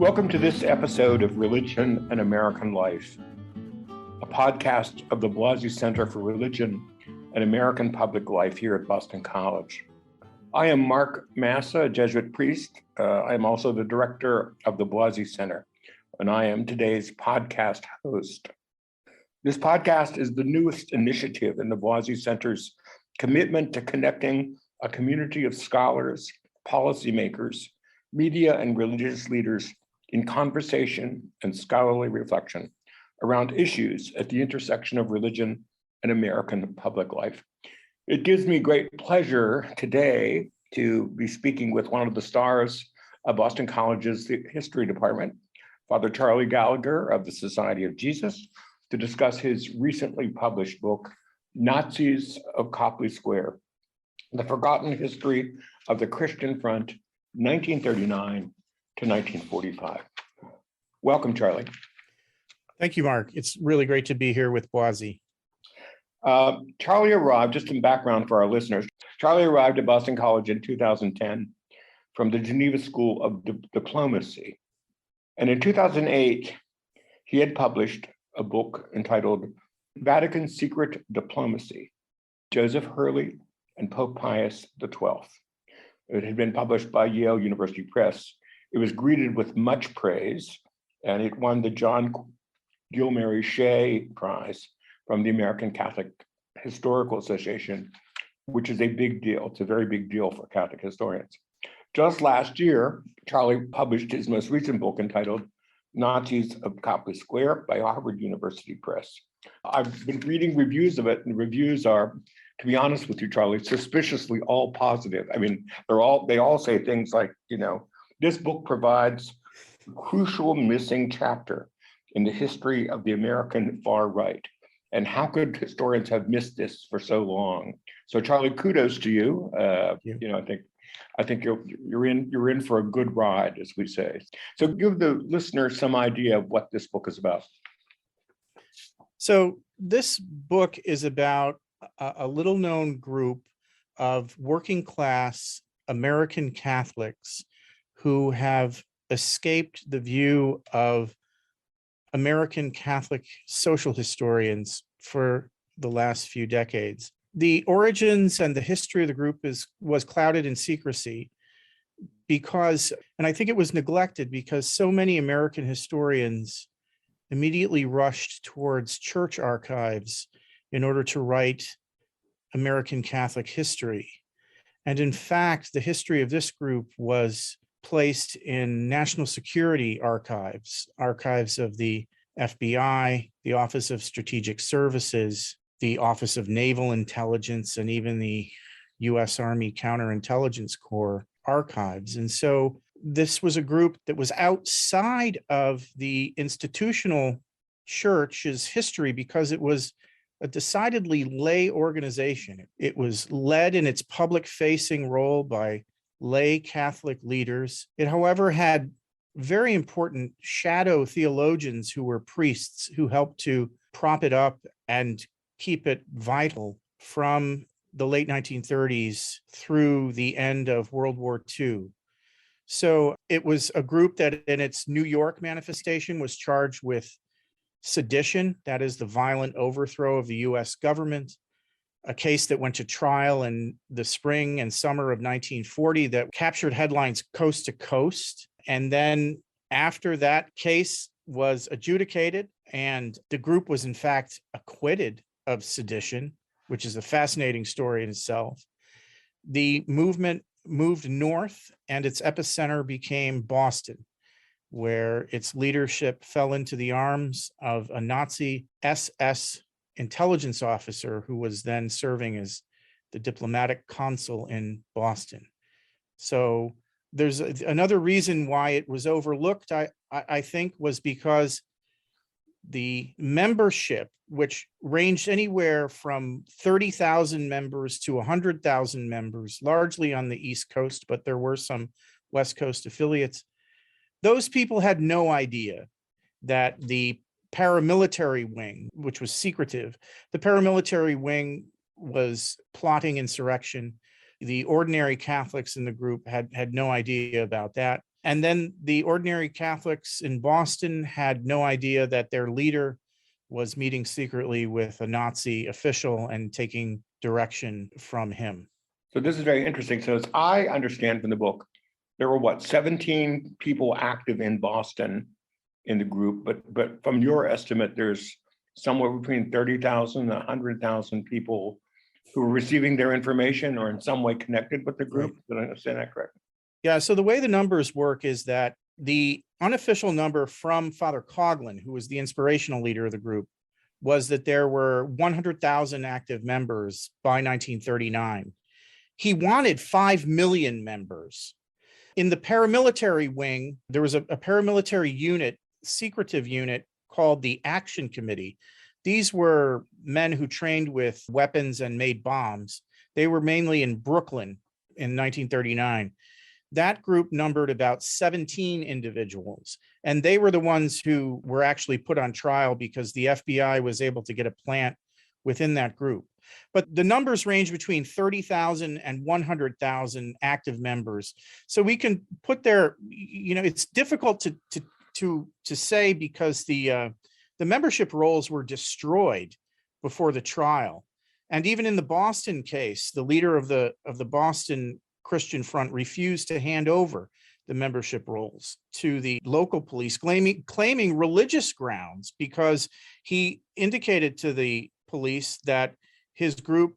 Welcome to this episode of Religion and American Life, a podcast of the Blasey Center for Religion and American Public Life here at Boston College. I am Mark Massa, a Jesuit priest. I am also the director of the Blasey Center, and I am today's podcast host. This podcast is the newest initiative in the Blasey Center's commitment to connecting a community of scholars, policymakers, media, and religious leaders in conversation and scholarly reflection around issues at the intersection of religion and American public life. It gives me great pleasure today to be speaking with one of the stars of Boston College's history department, Father Charlie Gallagher of the Society of Jesus, to discuss his recently published book, Nazis of Copley Square, The Forgotten History of the Christian Front, 1939 to 1945. Welcome, Charlie. Thank you, Mark. It's really great to be here with Blasey. Charlie arrived, just some background for our listeners. Charlie arrived at Boston College in 2010 from the Geneva School of Diplomacy. And in 2008, he had published a book entitled Vatican Secret Diplomacy, Joseph Hurley and Pope Pius XII. It had been published by Yale University Press. It was greeted with much praise, and it won the John Gilmary Shea Prize from the American Catholic Historical Association, which is a big deal. It's a very big deal for Catholic historians. Just last year, Charlie published his most recent book entitled Nazis of Copley Square by Harvard University Press. I've been reading reviews of it, and the reviews are, to be honest with you, Charlie, suspiciously all positive. I mean, they all say things like, this book provides a crucial missing chapter in the history of the American far right. And how could historians have missed this for so long? So, Charlie, kudos to you. I think you're in for a good ride, as we say. So, give the listener some idea of what this book is about. So, this book is about a little-known group of working-class American Catholics who have escaped the view of American Catholic social historians for the last few decades. The origins and the history of the group was clouded in secrecy because, and I think it was neglected because so many American historians immediately rushed towards church archives in order to write American Catholic history. And in fact, the history of this group was placed in national security archives of the FBI, the Office of Strategic Services, the Office of Naval Intelligence, and even the U.S. Army Counterintelligence Corps archives. And so this was a group that was outside of the institutional church's history because it was a decidedly lay organization. It was led in its public-facing role by lay Catholic leaders. It, however, had very important shadow theologians who were priests who helped to prop it up and keep it vital from the late 1930s through the end of World War II. So it was a group that in its New York manifestation was charged with sedition, that is the violent overthrow of the US government, a case that went to trial in the spring and summer of 1940 that captured headlines coast to coast. And then after that case was adjudicated and the group was in fact acquitted of sedition, which is a fascinating story in itself, the movement moved north and its epicenter became Boston, where its leadership fell into the arms of a Nazi SS intelligence officer who was then serving as the diplomatic consul in Boston. So there's another reason why it was overlooked, I think, was because the membership, which ranged anywhere from 30,000 members to 100,000 members, largely on the East Coast, but there were some West Coast affiliates, those people had no idea that the paramilitary wing, which was secretive, the paramilitary wing was plotting insurrection. The ordinary Catholics in the group had no idea about that. And then the ordinary Catholics in Boston had no idea that their leader was meeting secretly with a Nazi official and taking direction from him. So this is very interesting. So as I understand from the book, there were 17 people active in Boston in the group, but from your estimate, there's somewhere between 30,000 and 100,000 people who were receiving their information or in some way connected with the group. Right. Did I understand that correctly? Yeah, so the way the numbers work is that the unofficial number from Father Coughlin, who was the inspirational leader of the group, was that there were 100,000 active members by 1939. He wanted 5 million members. In the paramilitary wing, there was a paramilitary unit, secretive unit called the Action Committee. These were men who trained with weapons and made bombs. They were mainly in Brooklyn in 1939. That group numbered about 17 individuals, and they were the ones who were actually put on trial because the FBI was able to get a plant within that group. But the numbers range between 30,000 and 100,000 active members. So we can put there, it's difficult to say because the membership rolls were destroyed before the trial. And even in the Boston case, the leader of the Boston Christian Front refused to hand over the membership rolls to the local police, claiming religious grounds, because he indicated to the police that his group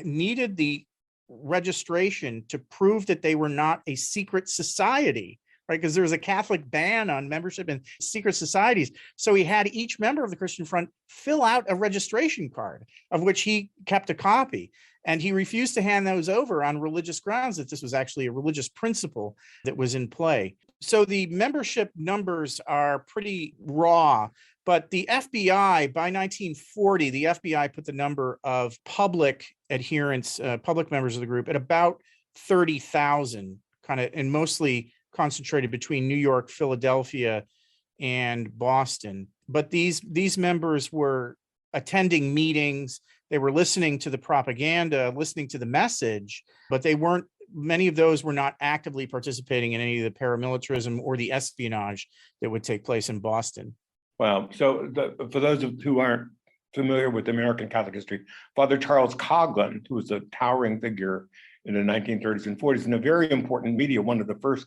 needed the registration to prove that they were not a secret society, right? Because there was a Catholic ban on membership in secret societies. So he had each member of the Christian Front fill out a registration card, of which he kept a copy. And he refused to hand those over on religious grounds, that this was actually a religious principle that was in play. So the membership numbers are pretty raw, but the FBI, by 1940, the FBI put the number of public adherents, public members of the group at about 30,000, and mostly concentrated between New York, Philadelphia, and Boston. But these members were attending meetings. They were listening to the propaganda, listening to the message, but many of those were not actively participating in any of the paramilitarism or the espionage that would take place in Boston. Wow. So for those who aren't familiar with American Catholic history, Father Charles Coughlin, who was a towering figure in the 1930s and 40s and a very important media, one of the first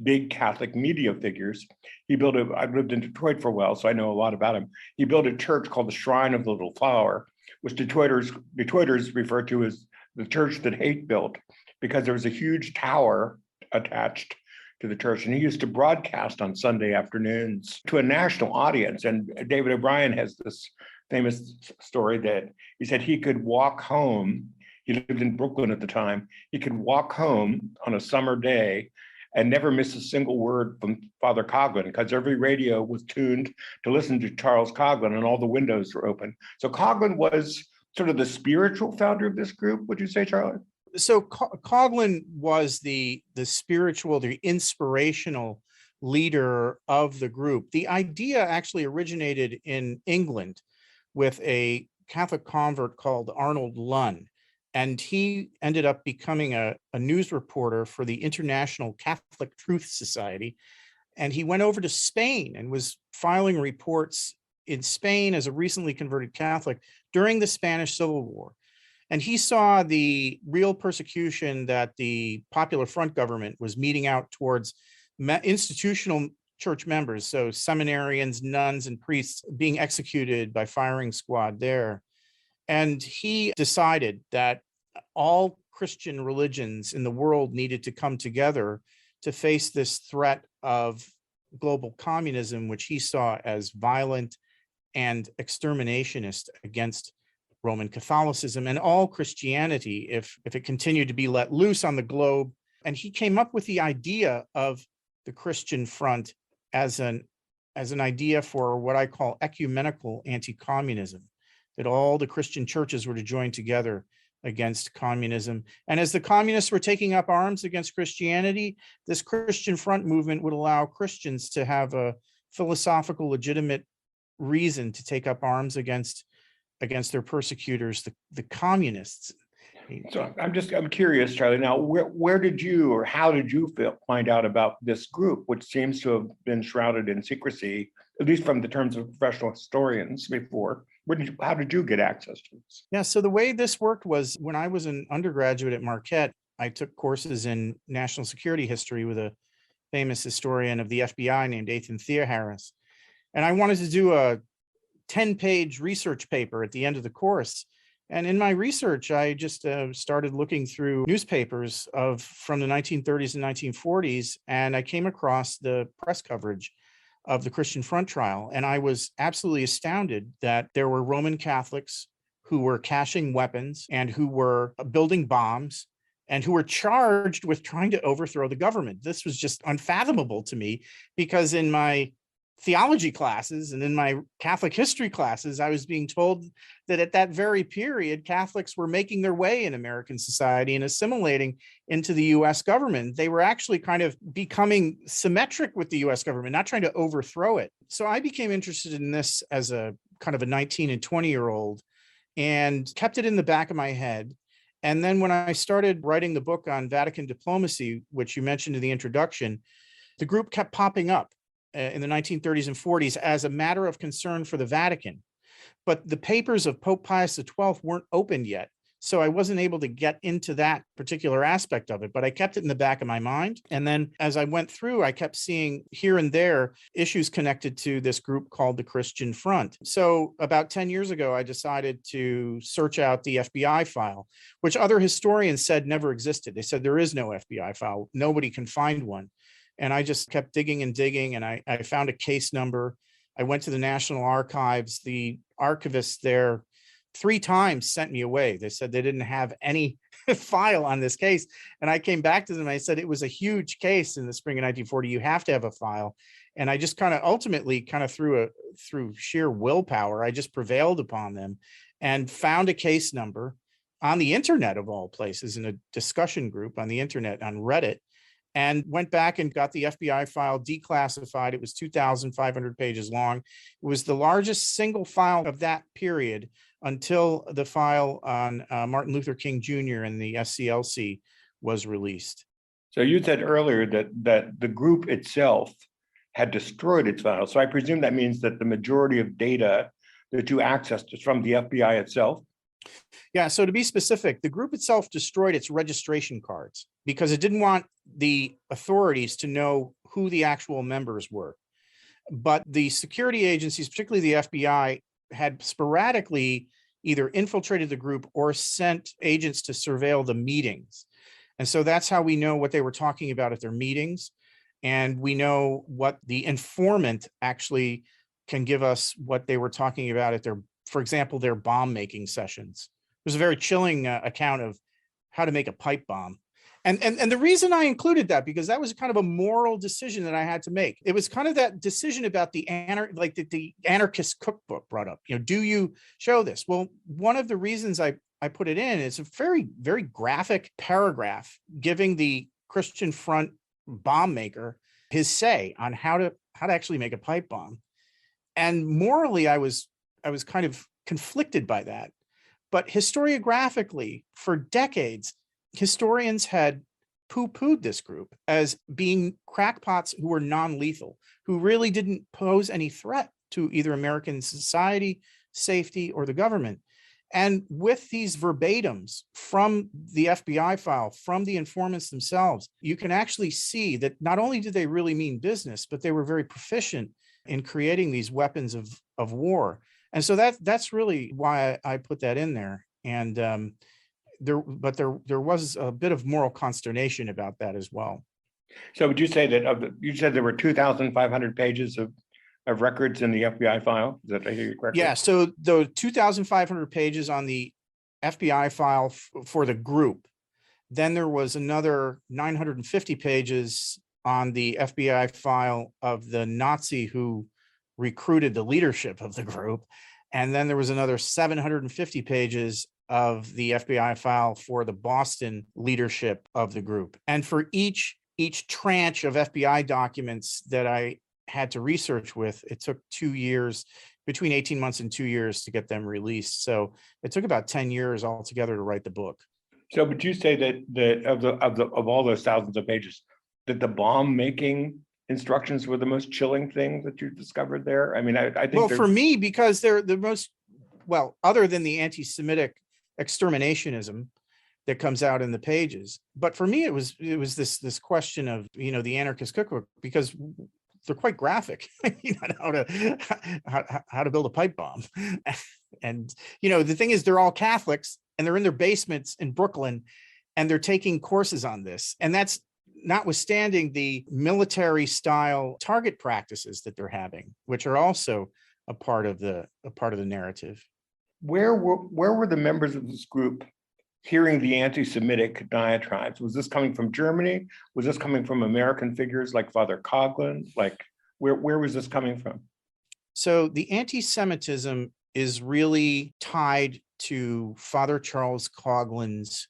big Catholic media figures. I've lived in Detroit for a while, so I know a lot about him. He built a church called the Shrine of the Little Flower, which Detroiters refer to as the church that hate built, because there was a huge tower attached to the church. And he used to broadcast on Sunday afternoons to a national audience. And David O'Brien has this famous story that he said he could walk home. He lived in Brooklyn at the time. He could walk home on a summer day and never miss a single word from Father Coughlin, because every radio was tuned to listen to Charles Coughlin and all the windows were open. So Coughlin was sort of the spiritual founder of this group, would you say, Charlie? So Coughlin was the spiritual, the inspirational leader of the group. The idea actually originated in England with a Catholic convert called Arnold Lunn. And he ended up becoming a news reporter for the International Catholic Truth Society. And he went over to Spain and was filing reports in Spain as a recently converted Catholic during the Spanish Civil War. And he saw the real persecution that the Popular Front government was meting out towards institutional church members, so seminarians, nuns, and priests being executed by firing squad there. And he decided that all Christian religions in the world needed to come together to face this threat of global communism, which he saw as violent and exterminationist against Roman Catholicism and all Christianity if it continued to be let loose on the globe. And he came up with the idea of the Christian Front as an idea for what I call ecumenical anti-communism, that all the Christian churches were to join together against communism. And as the communists were taking up arms against Christianity, this Christian Front movement would allow Christians to have a philosophical, legitimate reason to take up arms against their persecutors, the communists. So I'm curious, Charlie. Now, where did you or how did you find out about this group, which seems to have been shrouded in secrecy, at least from the terms of professional historians before? How did you get access to this? Yeah, so the way this worked was when I was an undergraduate at Marquette, I took courses in national security history with a famous historian of the FBI named Ethan Theoharis. And I wanted to do a 10-page research paper at the end of the course. And in my research, I just started looking through newspapers from the 1930s and 1940s, and I came across the press coverage of the Christian Front trial. And I was absolutely astounded that there were Roman Catholics who were caching weapons and who were building bombs and who were charged with trying to overthrow the government. This was just unfathomable to me, because in my theology classes and in my Catholic history classes, I was being told that at that very period, Catholics were making their way in American society and assimilating into the US government. They were actually kind of becoming symmetric with the US government, not trying to overthrow it. So I became interested in this as a kind of a 19 and 20-year-old and kept it in the back of my head. And then when I started writing the book on Vatican Diplomacy, which you mentioned in the introduction, the group kept popping up in the 1930s and 40s as a matter of concern for the Vatican. But the papers of Pope Pius XII weren't opened yet. So I wasn't able to get into that particular aspect of it, but I kept it in the back of my mind. And then as I went through, I kept seeing here and there issues connected to this group called the Christian Front. So about 10 years ago, I decided to search out the FBI file, which other historians said never existed. They said there is no FBI file. Nobody can find one. And I just kept digging and digging, and I found a case number. I went to the National Archives. The archivist there 3 times sent me away. They said they didn't have any file on this case. And I came back to them. I said, it was a huge case in the spring of 1940. You have to have a file. And I just ultimately through sheer willpower, I just prevailed upon them and found a case number on the internet, of all places, in a discussion group on the internet on Reddit, and went back and got the FBI file declassified. It was 2,500 pages long. It was the largest single file of that period until the file on Martin Luther King Jr. and the SCLC was released. So you said earlier that the group itself had destroyed its file. So I presume that means that the majority of data that you accessed is from the FBI itself? Yeah, so to be specific, the group itself destroyed its registration cards because it didn't want the authorities to know who the actual members were. But the security agencies, particularly the FBI, had sporadically either infiltrated the group or sent agents to surveil the meetings. And so that's how we know what they were talking about at their meetings. And we know what the informant actually can give us what they were talking about at for example, their bomb making sessions. There's a very chilling account of how to make a pipe bomb. And the reason I included that, because that was kind of a moral decision that I had to make. It was kind of that decision about the anarchist cookbook brought up. Do you show this? Well, one of the reasons I put it in is a very, very graphic paragraph giving the Christian Front bomb maker his say on how to actually make a pipe bomb. And morally, I was kind of conflicted by that. But historiographically, for decades, historians had poo-pooed this group as being crackpots who were non-lethal, who really didn't pose any threat to either American society, safety, or the government. And with these verbatims from the FBI file, from the informants themselves, you can actually see that not only did they really mean business, but they were very proficient in creating these weapons of war. And so that's really why I put that in there. And there was a bit of moral consternation about that as well. So would you say that you said there were 2,500 pages of records in the FBI file? Is that I hear you correctly? Yeah. So the 2,500 pages on the FBI file for the group. Then there was another 950 pages on the FBI file of the Nazi who recruited the leadership of the group. And then there was another 750 pages of the FBI file for the Boston leadership of the group. And for each tranche of FBI documents that I had to research with, it took 2 years, between 18 months and 2 years to get them released. So it took about 10 years altogether to write the book. So would you say that of all those thousands of pages, that the bomb making instructions were the most chilling thing that you discovered there? I mean, I think Well, for me, because they're the most, well, other than the anti-Semitic exterminationism that comes out in the pages. But for me, it was this question of, the anarchist cookbook, because they're quite graphic, how to build a pipe bomb. And, the thing is, they're all Catholics and they're in their basements in Brooklyn and they're taking courses on this. And that's notwithstanding the military style target practices that they're having, which are also a part of the narrative. where were the members of this group hearing the anti-Semitic diatribes? Was this coming from Germany? Was this coming from American figures like Father Coughlin? Like, where was this coming from? So the anti-Semitism is really tied to Father Charles Coughlin's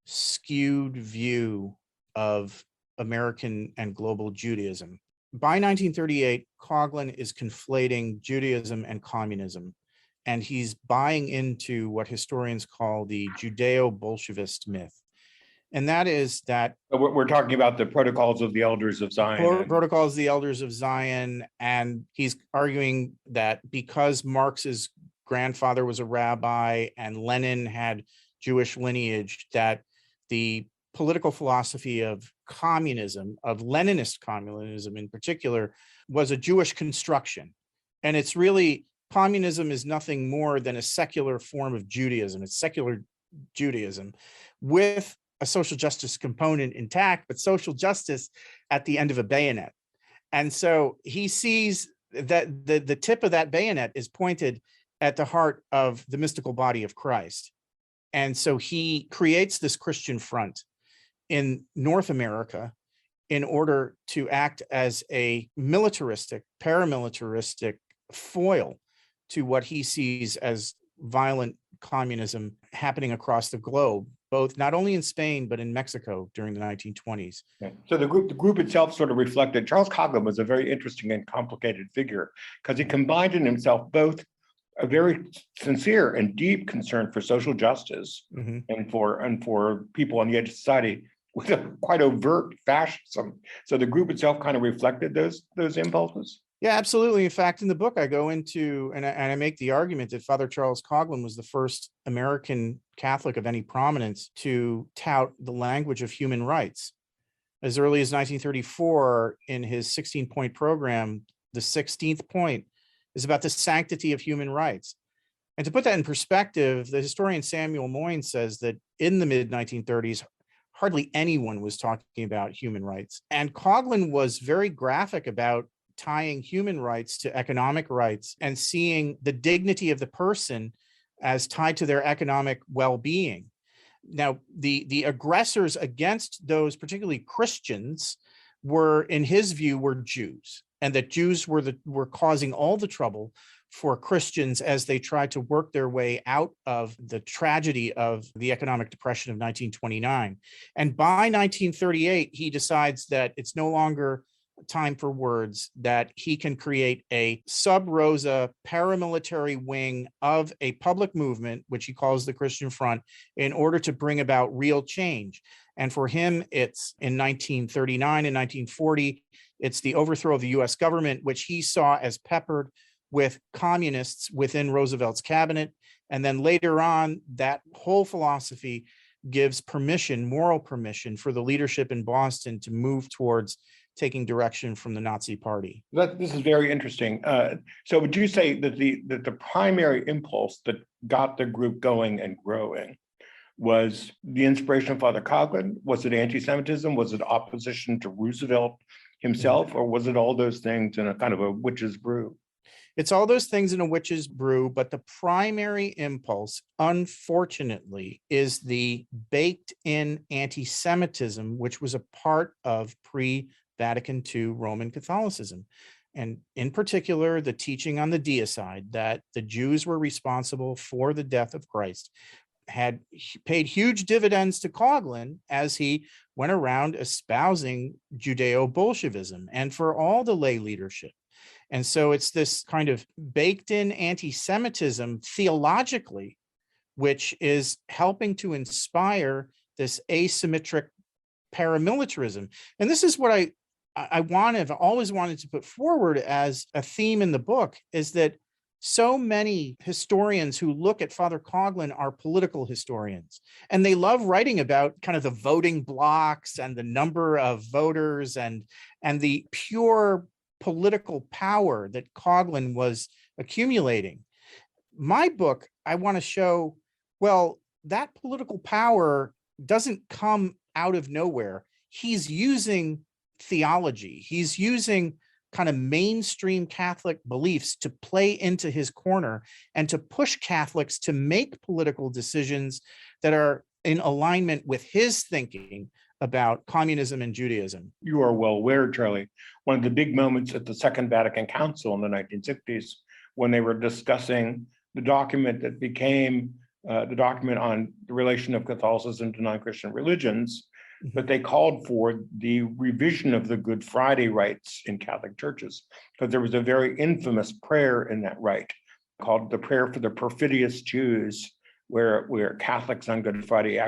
skewed view of American and global Judaism. By 1938, Coughlin is conflating Judaism and communism, and he's buying into what historians call the Judeo-Bolshevist myth. And that is that We're talking about the Protocols of the Elders of Zion. Protocols of the Elders of Zion, and he's arguing that because Marx's grandfather was a rabbi and Lenin had Jewish lineage, that the political philosophy of communism, of Leninist communism in particular, was a Jewish construction. And it's really, communism is nothing more than a secular form of Judaism. It's secular Judaism with a social justice component intact, but social justice at the end of a bayonet. And so he sees that the tip of that bayonet is pointed at the heart of the mystical body of Christ. And so he creates this Christian front in North America in order to act as a militaristic, paramilitaristic foil to what he sees as violent communism happening across the globe, both not only in Spain, but in Mexico during the 1920s. Okay. So the group itself sort of reflected, Charles Coughlin was a very interesting and complicated figure because he combined in himself both a very sincere and deep concern for social justice and for people on the edge of society with a quite overt fascism. So the group itself kind of reflected those impulses. Yeah, absolutely. In fact, in the book, I go into and I make the argument that Father Charles Coughlin was the first American Catholic of any prominence to tout the language of human rights. As early as 1934, in his 16-point program, the 16th point is about the sanctity of human rights. And to put that in perspective, the historian Samuel Moyne says that in the mid-1930s, hardly anyone was talking about human rights. And Coughlin was very graphic about tying human rights to economic rights and seeing the dignity of the person as tied to their economic well-being. Now, the aggressors against those, particularly Christians, were, in his view, were Jews, and that Jews were causing all the trouble for Christians as they tried to work their way out of the tragedy of the economic depression of 1929. And by 1938, he decides that it's no longer time for words, that he can create a sub rosa paramilitary wing of a public movement, which he calls the Christian Front, in order to bring about real change. And for him, it's in 1939 and 1940, it's the overthrow of the US government, which he saw as peppered with communists within Roosevelt's cabinet. And then later on, that whole philosophy gives permission, moral permission, for the leadership in Boston to move towards taking direction from the Nazi Party. This is very interesting. So would you say that the primary impulse that got the group going and growing was the inspiration of Father Coughlin? Was it anti-Semitism? Was it opposition to Roosevelt himself? Or was it all those things in a kind of a witch's brew? It's all those things in a witch's brew, but the primary impulse, unfortunately, is the baked-in anti-Semitism, which was a part of pre-Vatican II Roman Catholicism. And in particular, the teaching on the deicide, that the Jews were responsible for the death of Christ, had paid huge dividends to Coughlin as he went around espousing Judeo-Bolshevism and for all the lay leadership. And so it's this kind of baked-in anti-Semitism theologically, which is helping to inspire this asymmetric paramilitarism. And this is what I've always wanted to put forward as a theme in the book, is that so many historians who look at Father Coughlin are political historians, and they love writing about kind of the voting blocks and the number of voters and the pure political power that Coughlin was accumulating. My book, I want to show, well, that political power doesn't come out of nowhere. He's using theology. He's using kind of mainstream Catholic beliefs to play into his corner and to push Catholics to make political decisions that are in alignment with his thinking about communism and Judaism. You are well aware, Charlie, one of the big moments at the Second Vatican Council in the 1960s, when they were discussing the document that became the document on the relation of Catholicism to non-Christian religions, but they called for the revision of the Good Friday rites in Catholic churches, because there was a very infamous prayer in that rite called the Prayer for the Perfidious Jews, where Catholics on Good Friday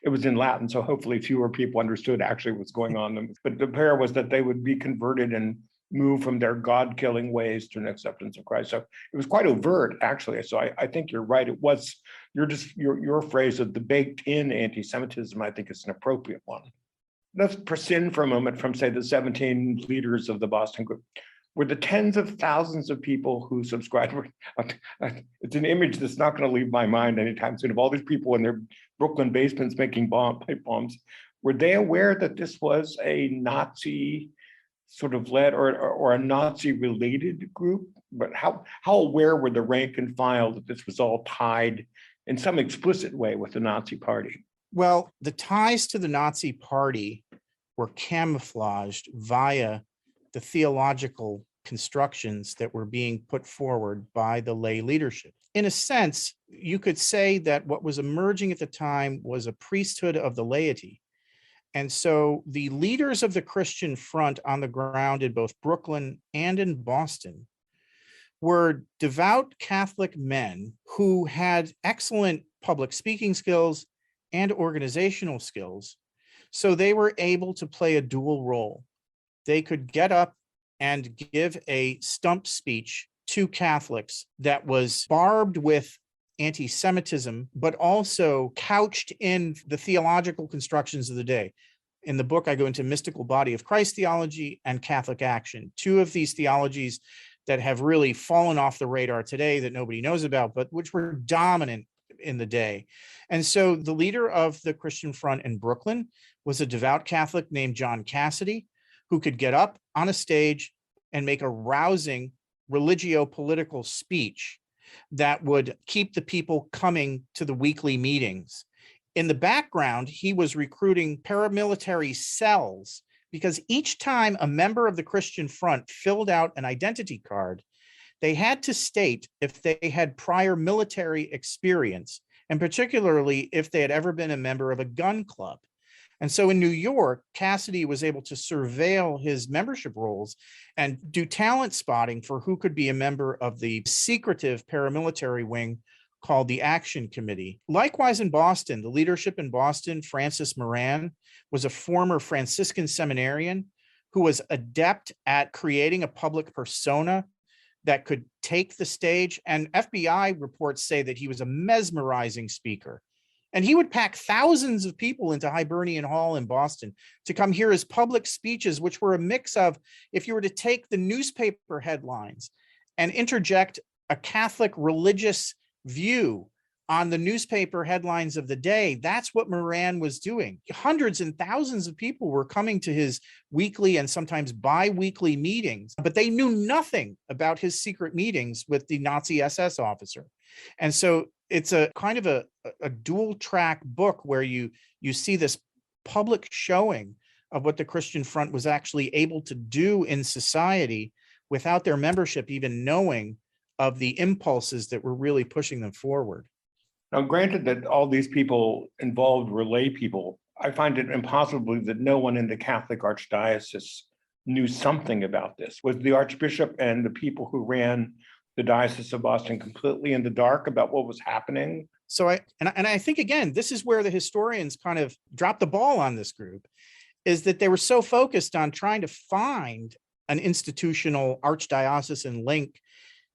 it was in Latin, so hopefully fewer people understood actually what's going on. But the prayer was that they would be converted and move from their God-killing ways to an acceptance of Christ. So it was quite overt, actually. So I think you're right. It was your phrase of the baked-in anti-Semitism, I think, is an appropriate one. Let's prescind for a moment from, say, the 17 leaders of the Boston group. Were the tens of thousands of people who subscribed? It's an image that's not going to leave my mind anytime soon, of all these people in their Brooklyn basements making pipe bombs. Were they aware that this was a Nazi sort of led or a Nazi related group? But how aware were the rank and file that this was all tied in some explicit way with the Nazi Party? Well, the ties to the Nazi Party were camouflaged via the theological constructions that were being put forward by the lay leadership. In a sense, you could say that what was emerging at the time was a priesthood of the laity. And so the leaders of the Christian front on the ground in both Brooklyn and in Boston were devout Catholic men who had excellent public speaking skills and organizational skills. So they were able to play a dual role. They could get up and give a stump speech to Catholics that was barbed with anti-Semitism, but also couched in the theological constructions of the day. In the book, I go into mystical body of Christ theology and Catholic action, two of these theologies that have really fallen off the radar today that nobody knows about, but which were dominant in the day. And so the leader of the Christian front in Brooklyn was a devout Catholic named John Cassidy, who could get up on a stage and make a rousing religio-political speech that would keep the people coming to the weekly meetings. In the background, he was recruiting paramilitary cells, because each time a member of the Christian front filled out an identity card, they had to state if they had prior military experience, and particularly if they had ever been a member of a gun club. And so in New York, Cassidy was able to surveil his membership rolls and do talent spotting for who could be a member of the secretive paramilitary wing called the Action Committee. Likewise in Boston, the leadership in Boston, Francis Moran, was a former Franciscan seminarian who was adept at creating a public persona that could take the stage. And FBI reports say that he was a mesmerizing speaker. And he would pack thousands of people into Hibernian Hall in Boston to come hear his public speeches, which were a mix of, if you were to take the newspaper headlines and interject a Catholic religious view on the newspaper headlines of the day, that's what Moran was doing. Hundreds and thousands of people were coming to his weekly and sometimes bi-weekly meetings, but they knew nothing about his secret meetings with the Nazi SS officer. And so it's a kind of a dual track book where you see this public showing of what the Christian front was actually able to do in society without their membership even knowing of the impulses that were really pushing them forward. Now, granted that all these people involved were lay people, I find it impossible that no one in the Catholic Archdiocese knew something about this. Was the Archbishop and the people who ran the Diocese of Boston completely in the dark about what was happening? So I think, again, this is where the historians kind of dropped the ball on this group, is that they were so focused on trying to find an institutional archdiocesan link,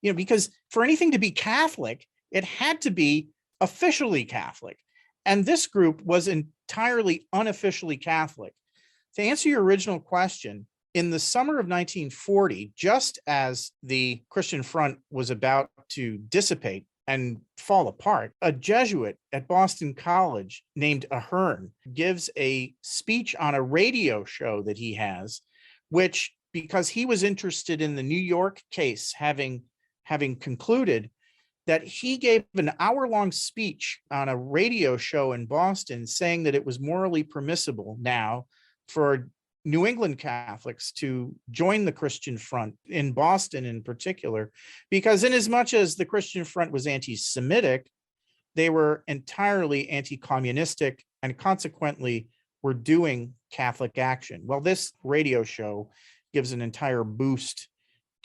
because for anything to be Catholic, it had to be officially Catholic. And this group was entirely unofficially Catholic. To answer your original question, in the summer of 1940, just as the Christian Front was about to dissipate and fall apart, a Jesuit at Boston College named Ahern gives a speech on a radio show that he has, which, because he was interested in the New York case having concluded, that he gave an hour-long speech on a radio show in Boston saying that it was morally permissible now for New England Catholics to join the Christian Front, in Boston in particular, because inasmuch as the Christian Front was anti-Semitic, they were entirely anti-communistic and consequently were doing Catholic action. Well, this radio show gives an entire boost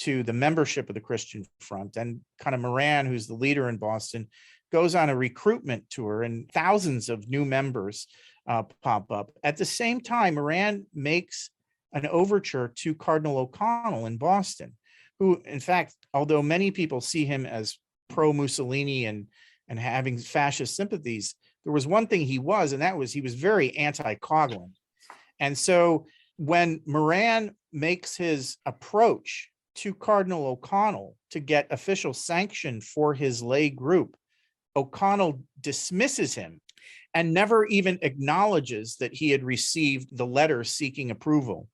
to the membership of the Christian Front, and kind of Moran, who's the leader in Boston, goes on a recruitment tour and thousands of new members pop up. At the same time, Moran makes an overture to Cardinal O'Connell in Boston, who, in fact, although many people see him as pro-Mussolini and having fascist sympathies, there was one thing he was, and that was he was very anti-Coughlin. And so when Moran makes his approach to Cardinal O'Connell to get official sanction for his lay group, O'Connell dismisses him and never even acknowledges that he had received the letter seeking approval.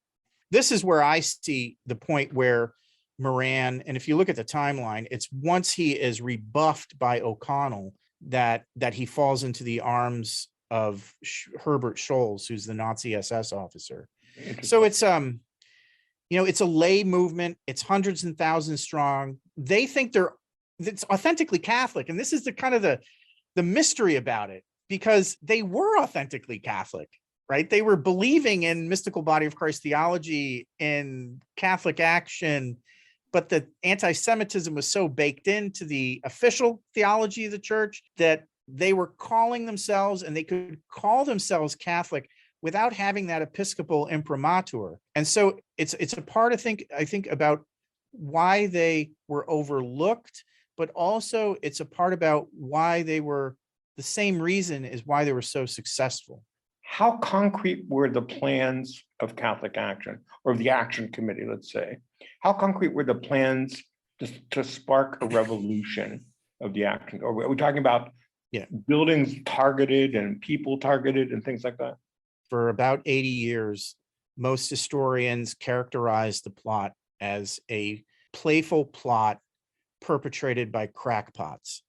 This is where I see the point where Moran, and if you look at the timeline, it's once he is rebuffed by O'Connell that he falls into the arms of Herbert Scholz, who's the Nazi SS officer. So it's it's a lay movement. It's hundreds and thousands strong. They think it's authentically Catholic, and this is the kind of the mystery about it, because they were authentically Catholic, right? They were believing in mystical body of Christ theology, in Catholic action, but the anti-Semitism was so baked into the official theology of the church that they were calling themselves, and they could call themselves Catholic without having that episcopal imprimatur. And so it's a part, I think about why they were overlooked, but also it's a part about why they were, the same reason is why they were so successful. How concrete were the plans of Catholic Action, or the Action Committee, let's say? How concrete were the plans to spark a revolution of the action? Are we talking about buildings targeted and people targeted and things like that? For about 80 years, most historians characterize the plot as a playful plot perpetrated by crackpots.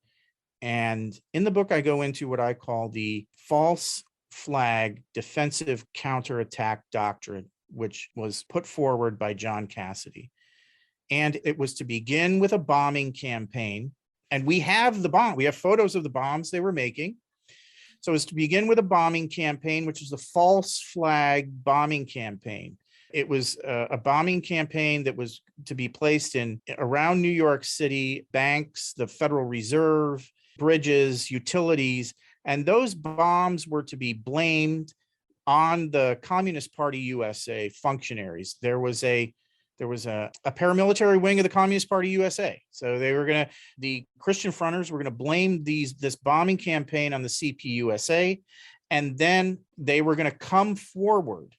And in the book, I go into what I call the false flag defensive counterattack doctrine, which was put forward by John Cassidy. And it was to begin with a bombing campaign. And we have we have photos of the bombs they were making. So it was to begin with a bombing campaign, which is the false flag bombing campaign. It was a bombing campaign that was to be placed around New York City, banks, the Federal Reserve, bridges, utilities, and those bombs were to be blamed on the Communist Party USA functionaries. There was a paramilitary wing of the Communist Party USA. So the Christian Fronters were going to blame this bombing campaign on the CPUSA, and then they were going to come forward.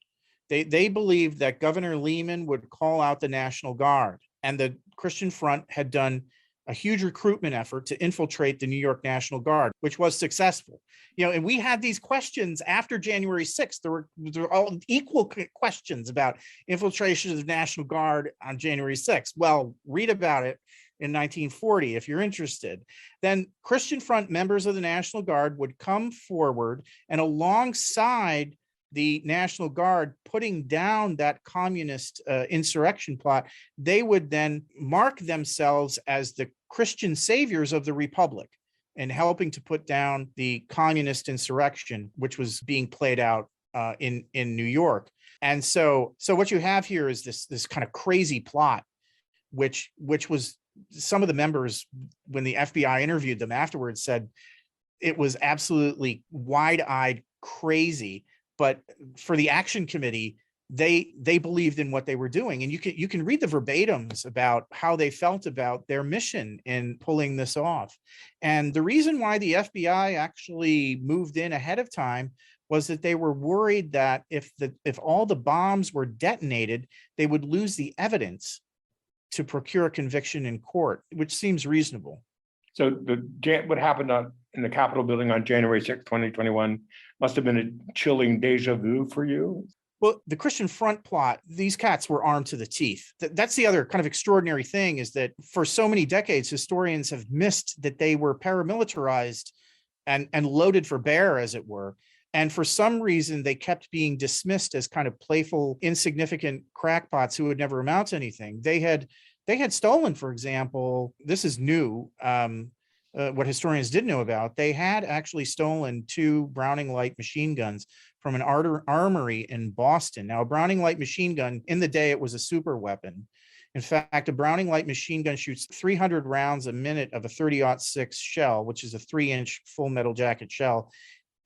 They believed that Governor Lehman would call out the National Guard, and the Christian Front had done a huge recruitment effort to infiltrate the New York National Guard, which was successful. And we had these questions after January 6th. There were all equal questions about infiltration of the National Guard on January 6th. Well, read about it in 1940 if you're interested. Then Christian Front members of the National Guard would come forward, and alongside the National Guard putting down that communist insurrection plot, they would then mark themselves as the Christian saviors of the Republic and helping to put down the communist insurrection, which was being played out in New York. And so what you have here is this kind of crazy plot, which was some of the members, when the FBI interviewed them afterwards, said it was absolutely wide-eyed crazy. But for the action committee, they believed in what they were doing. And you can read the verbatims about how they felt about their mission in pulling this off. And the reason why the FBI actually moved in ahead of time was that they were worried that if all the bombs were detonated, they would lose the evidence to procure a conviction in court, which seems reasonable. So what happened in the Capitol building on January 6, 2021 must have been a chilling deja vu for you. Well, the Christian Front plot, these cats were armed to the teeth. That's the other kind of extraordinary thing, is that for so many decades, historians have missed that they were paramilitarized and loaded for bear, as it were. And for some reason, they kept being dismissed as kind of playful, insignificant crackpots who would never amount to anything. They had stolen, for example, this is new, what historians did know about. They had actually stolen 2 Browning light machine guns from an armory in Boston. Now, a Browning light machine gun, in the day, it was a super weapon. In fact, a Browning light machine gun shoots 300 rounds a minute of a 30-06 shell, which is a 3-inch full metal jacket shell.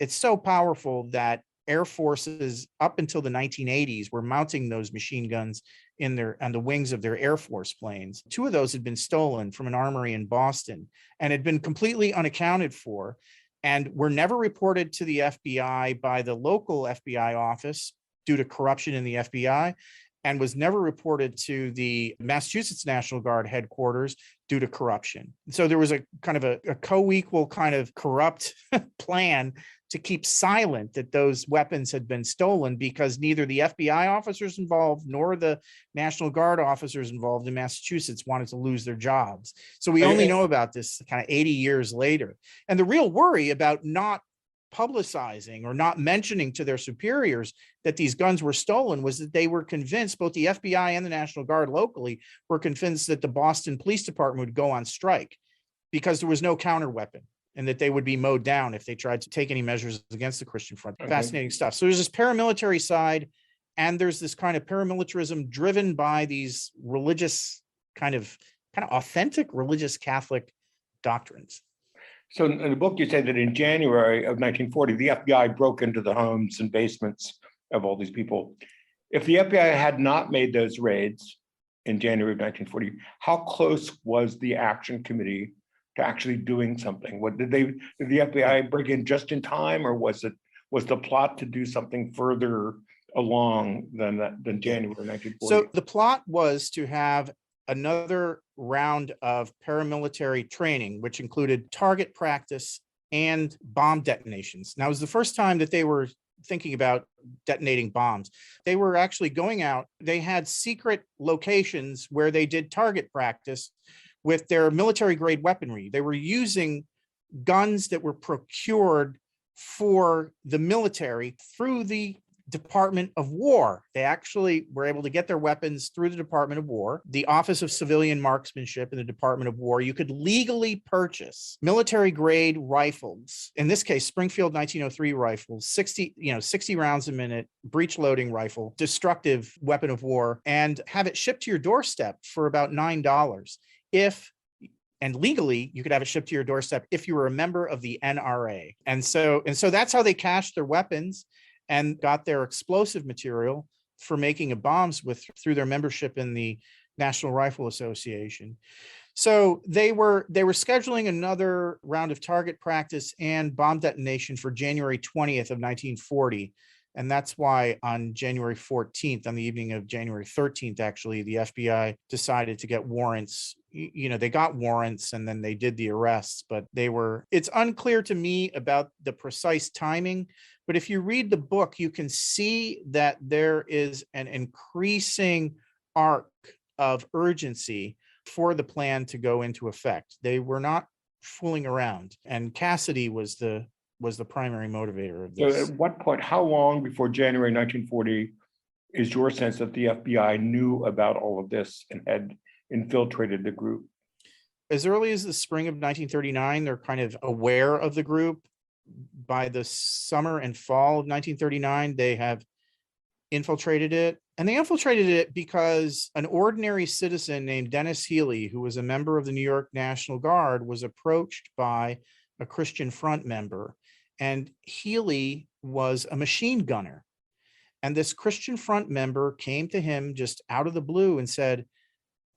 It's so powerful that air forces up until the 1980s were mounting those machine guns on the wings of their Air Force planes. 2 of those had been stolen from an armory in Boston and had been completely unaccounted for, and were never reported to the FBI by the local FBI office due to corruption in the FBI, and was never reported to the Massachusetts National Guard headquarters due to corruption. So there was a kind of a co-equal kind of corrupt plan to keep silent that those weapons had been stolen, because neither the FBI officers involved nor the National Guard officers involved in Massachusetts wanted to lose their jobs. So we only know about this kind of 80 years later. And the real worry about not publicizing or not mentioning to their superiors that these guns were stolen was that they were convinced, both the FBI and the National Guard locally were convinced, that the Boston Police Department would go on strike because there was no counter weapon, and that they would be mowed down if they tried to take any measures against the Christian Front. Okay. Fascinating stuff. So there's this paramilitary side, and there's this kind of paramilitarism driven by these religious kind of authentic religious Catholic doctrines. So in the book, you say that in January of 1940, the FBI broke into the homes and basements of all these people. If the FBI had not made those raids in January of 1940, how close was the Action Committee to actually doing something? Did the FBI break in just in time, or was the plot to do something further along than January 1940? So the plot was to have another round of paramilitary training, which included target practice and bomb detonations. Now, it was the first time that they were thinking about detonating bombs. They were actually going out. They had secret locations where they did target practice with their military grade weaponry. They were using guns that were procured for the military through the Department of War. They actually were able to get their weapons through the Department of War, the Office of Civilian Marksmanship in the Department of War. You could legally purchase military grade rifles, in this case, Springfield 1903 rifles, 60 rounds a minute, breech loading rifle, destructive weapon of war, and have it shipped to your doorstep for about $9. And legally, you could have it shipped to your doorstep if you were a member of the NRA. And so that's how they cached their weapons and got their explosive material for making of bombs through their membership in the National Rifle Association. So they were scheduling another round of target practice and bomb detonation for January 20th of 1940. And that's why on January 14th, on the evening of January 13th, actually, the FBI decided to get warrants. They got warrants and then they did the arrests, but it's unclear to me about the precise timing. But if you read the book, you can see that there is an increasing arc of urgency for the plan to go into effect. They were not fooling around, and Cassidy was the primary motivator of this. So at what point, how long before January 1940 is your sense that the FBI knew about all of this and had infiltrated the group? As early as the spring of 1939, they're kind of aware of the group. By the summer and fall of 1939, they have infiltrated it. And they infiltrated it because an ordinary citizen named Dennis Healy, who was a member of the New York National Guard, was approached by a Christian Front member. And Healy was a machine gunner. And this Christian Front member came to him just out of the blue and said,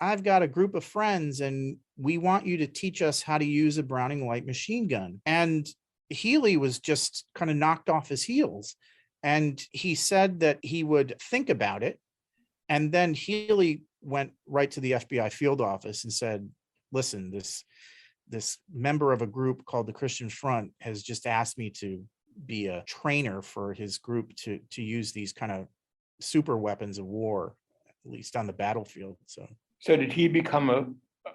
I've got a group of friends and we want you to teach us how to use a Browning light machine gun. And Healy was just kind of knocked off his heels. And he said that he would think about it. And then Healy went right to the FBI field office and said, listen, this member of a group called the Christian Front has just asked me to be a trainer for his group to use these kind of super weapons of war, at least on the battlefield. So did he become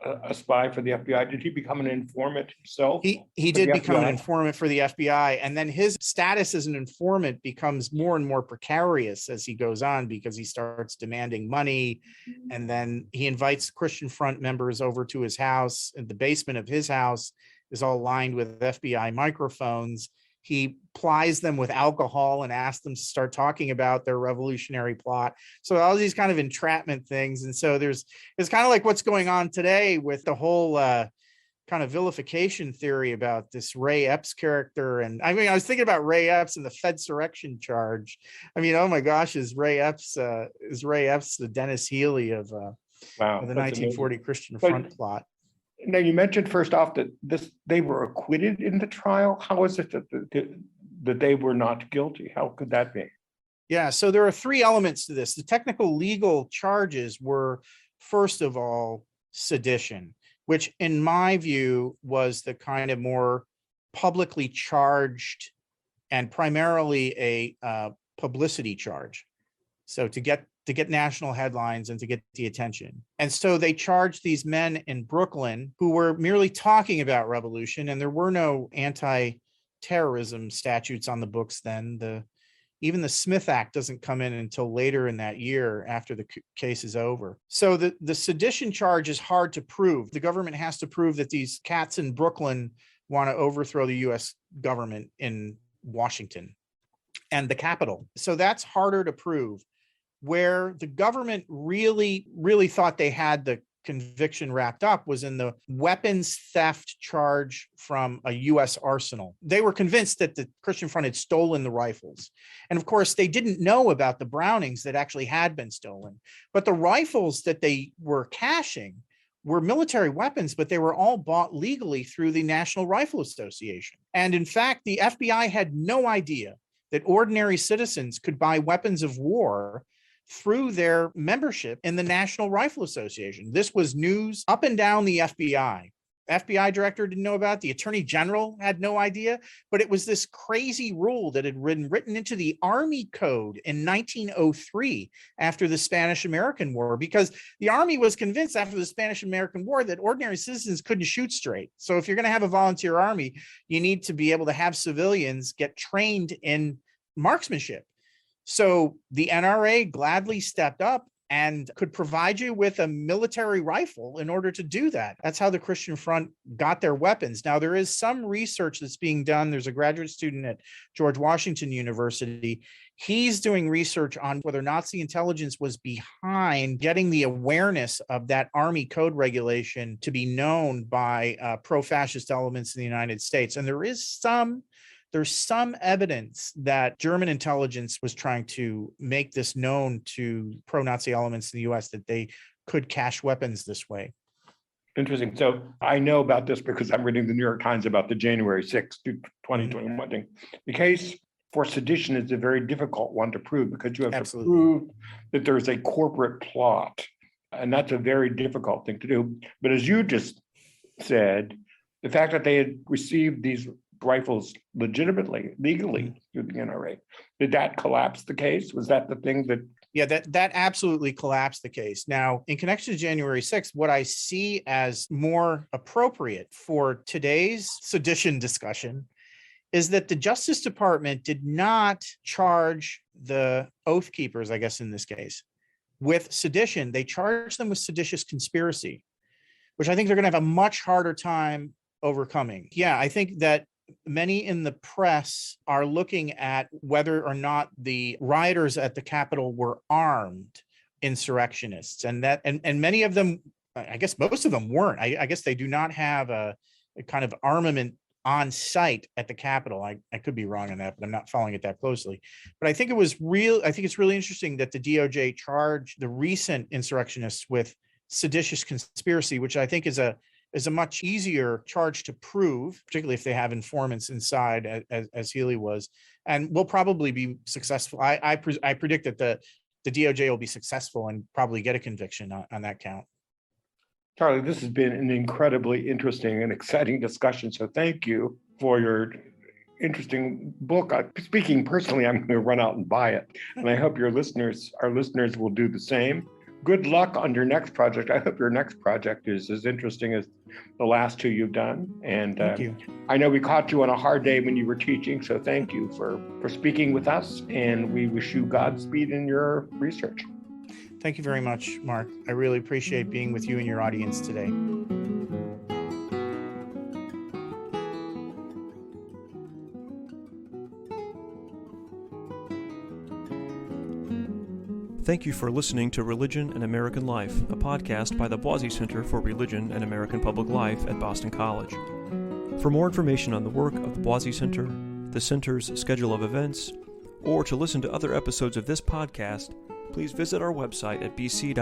a spy for the FBI? Did he become an informant himself? He did become an informant for the FBI. And then his status as an informant becomes more and more precarious as he goes on, because he starts demanding money. And then he invites Christian Front members over to his house, and the basement of his house is all lined with FBI microphones. He plies them with alcohol and asks them to start talking about their revolutionary plot. So all these kind of entrapment things. And so it's kind of like what's going on today with the whole kind of vilification theory about this Ray Epps character. And I mean, I was thinking about Ray Epps and the Fedsurrection charge. I mean, oh my gosh, is Ray Epps the Dennis Healy of the 1940 amazing. Christian Front plot? Now, you mentioned first off that they were acquitted in the trial. How is it that they were not guilty? How could that be? Yeah, so there are three elements to this. The technical legal charges were, first of all, sedition, which in my view was the kind of more publicly charged and primarily a publicity charge. So to get national headlines and to get the attention. And so they charged these men in Brooklyn who were merely talking about revolution, and there were no anti-terrorism statutes on the books then. Even the Smith Act doesn't come in until later in that year after the case is over. So the sedition charge is hard to prove. The government has to prove that these cats in Brooklyn want to overthrow the US government in Washington and the Capitol. So that's harder to prove. Where the government really, really thought they had the conviction wrapped up was in the weapons theft charge from a U.S. arsenal. They were convinced that the Christian Front had stolen the rifles. And of course, they didn't know about the Brownings that actually had been stolen. But the rifles that they were caching were military weapons, but they were all bought legally through the National Rifle Association. And in fact, the FBI had no idea that ordinary citizens could buy weapons of war through their membership in the National Rifle Association. This was news up and down the FBI. FBI director didn't know about it. The attorney general had no idea, but it was this crazy rule that had been written into the Army Code in 1903 after the Spanish-American War, because the Army was convinced after the Spanish-American War that ordinary citizens couldn't shoot straight. So if you're going to have a volunteer army, you need to be able to have civilians get trained in marksmanship. So the NRA gladly stepped up and could provide you with a military rifle in order to do that. That's how the Christian Front got their weapons. Now, there is some research that's being done. There's a graduate student at George Washington University. He's doing research on whether Nazi intelligence was behind getting the awareness of that Army Code regulation to be known by pro-fascist elements in the United States. And there's some evidence that German intelligence was trying to make this known to pro-Nazi elements in the US that they could cache weapons this way. Interesting. So I know about this because I'm reading the New York Times about the January 6th, 2021 thing. The case for sedition is a very difficult one to prove because you have to prove that there's a corporate plot. And that's a very difficult thing to do. But as you just said, the fact that they had received these rifles legitimately, legally through the NRA, did that collapse the case? Was that the thing that? Yeah, that absolutely collapsed the case. Now, in connection to January 6th, what I see as more appropriate for today's sedition discussion is that the Justice Department did not charge the Oath Keepers, I guess in this case, with sedition. They charged them with seditious conspiracy, which I think they're going to have a much harder time overcoming. Yeah, I think that many in the press are looking at whether or not the rioters at the Capitol were armed insurrectionists, and many of them, I guess most of them weren't. I guess they do not have a kind of armament on site at the Capitol. I could be wrong on that, but I'm not following it that closely. But I think it's really interesting that the DOJ charged the recent insurrectionists with seditious conspiracy, which I think is a much easier charge to prove, particularly if they have informants inside, as Healy was, and will probably be successful. I predict that the DOJ will be successful and probably get a conviction on that count. Charlie, this has been an incredibly interesting and exciting discussion. So thank you for your interesting book. Speaking personally, I'm going to run out and buy it. And I hope our listeners will do the same. Good luck on your next project. I hope your next project is as interesting as the last two you've done. And thank you. I know we caught you on a hard day when you were teaching, so thank you for speaking with us. And we wish you Godspeed in your research. Thank you very much, Mark. I really appreciate being with you and your audience today. Thank you for listening to Religion and American Life, a podcast by the Boise Center for Religion and American Public Life at Boston College. For more information on the work of the Boise Center, the Center's schedule of events, or to listen to other episodes of this podcast, please visit our website at bc.edu/Boise.